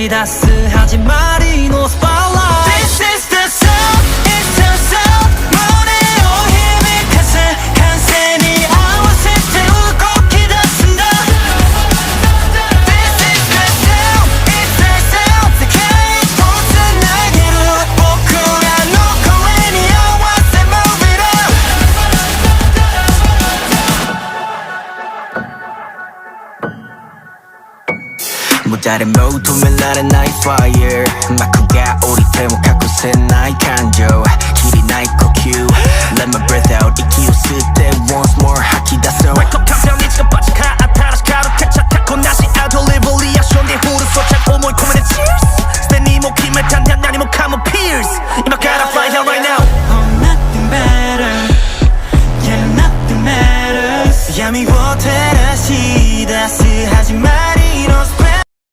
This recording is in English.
し出す始まりのスポットライト This is the sound, it's the sound 胸を響かせ歓声に合わせて動き出すんだ This is the sound, it's the sound 世界とつなげる僕らの声に合わせ Move it up 모자를 모두止められない fire 幕が降りても隠せない感情きりない呼吸 Let my breath out 息を吸って once more 吐き出そう Wake up countdown 一がバチか新しく歩けちゃったこなしアウトレボリアションでフル装着思い込めて Cheers すでにもう決めたんだ何もかも Pierce 今から fly out right now Oh nothing matters Yeah nothing matters 闇を照らし出す